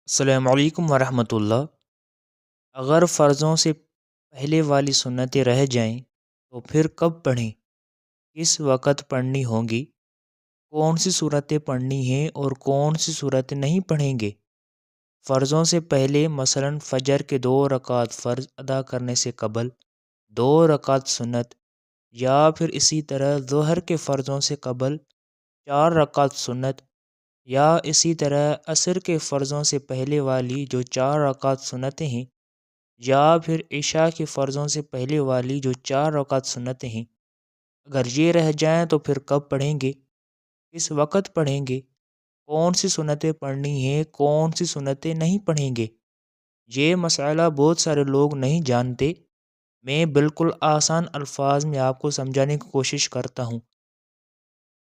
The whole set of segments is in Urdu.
السلام علیکم ورحمۃ اللہ۔ اگر فرضوں سے پہلے والی سنتیں رہ جائیں تو پھر کب پڑھیں، کس وقت پڑھنی ہوں گی، کون سی صورتیں پڑھنی ہیں اور کون سی صورتیں نہیں پڑھیں گے؟ فرضوں سے پہلے مثلاً فجر کے 2 رکعت فرض ادا کرنے سے قبل 2 رکعت سنت، یا پھر اسی طرح ظہر کے فرضوں سے قبل 4 رکعت سنت، یا اسی طرح عصر کے فرضوں سے پہلے والی جو 4 رکعت سنتیں ہیں، یا پھر عشاء کے فرضوں سے پہلے والی جو 4 رکعت سنتیں ہیں، اگر یہ رہ جائیں تو پھر کب پڑھیں گے، کس وقت پڑھیں گے، کون سی سنتیں پڑھنی ہیں، کون سی سنتیں نہیں پڑھیں گے؟ یہ مسئلہ بہت سارے لوگ نہیں جانتے۔ میں بالکل آسان الفاظ میں آپ کو سمجھانے کی کوشش کرتا ہوں۔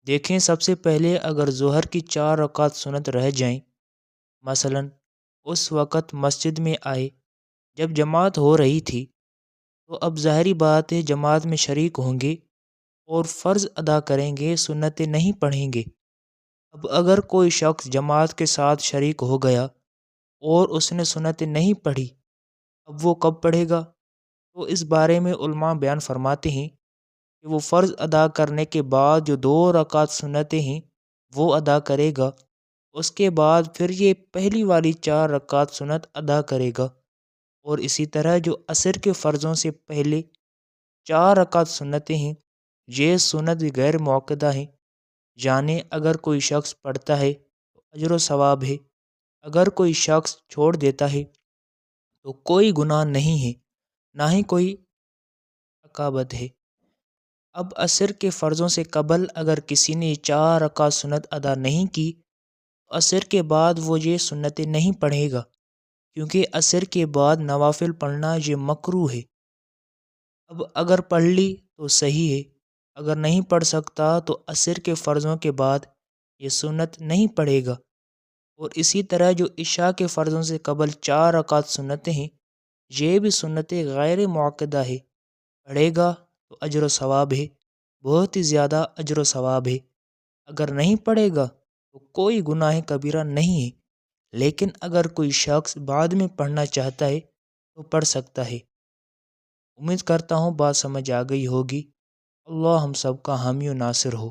دیکھیں، سب سے پہلے اگر ظہر کی 4 رکعت سنت رہ جائیں، مثلاً اس وقت مسجد میں آئے جب جماعت ہو رہی تھی، تو اب ظاہری بات ہے جماعت میں شریک ہوں گے اور فرض ادا کریں گے، سنتیں نہیں پڑھیں گے۔ اب اگر کوئی شخص جماعت کے ساتھ شریک ہو گیا اور اس نے سنتیں نہیں پڑھی، اب وہ کب پڑھے گا؟ تو اس بارے میں علماء بیان فرماتے ہیں کہ وہ فرض ادا کرنے کے بعد جو 2 رکعت سنتیں ہیں وہ ادا کرے گا، اس کے بعد پھر یہ پہلی والی 4 رکعت سنت ادا کرے گا، اور اسی طرح جو عصر کے فرضوں سے پہلے 4 رکعت سنتیں ہیں، یہ سنت غیر موقدہ ہیں، یعنی اگر کوئی شخص پڑھتا ہے تو اجر و ثواب ہے، اگر کوئی شخص چھوڑ دیتا ہے تو کوئی گناہ نہیں ہے، نہ ہی کوئی عقابت ہے۔ اب عصر کے فرضوں سے قبل اگر کسی نے 4 رکعت سنت ادا نہیں کی، تو عصر کے بعد وہ یہ سنتیں نہیں پڑھے گا، کیونکہ عصر کے بعد نوافل پڑھنا یہ مکروہ ہے۔ اب اگر پڑھ لی تو صحیح ہے، اگر نہیں پڑھ سکتا تو عصر کے فرضوں کے بعد یہ سنت نہیں پڑھے گا۔ اور اسی طرح جو عشاء کے فرضوں سے قبل 4 رکعت سنتیں ہیں، یہ بھی سنتیں غیر موقدہ ہے، پڑھے گا تو اجر و ثواب ہے، بہت ہی زیادہ اجر و ثواب ہے۔ اگر نہیں پڑھے گا تو کوئی گناہ کبیرہ نہیں ہے، لیکن اگر کوئی شخص بعد میں پڑھنا چاہتا ہے تو پڑھ سکتا ہے۔ امید کرتا ہوں بات سمجھ آ گئی ہوگی۔ اللہ ہم سب کا حامی و ناصر ہو،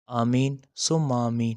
آمین ثم آمین۔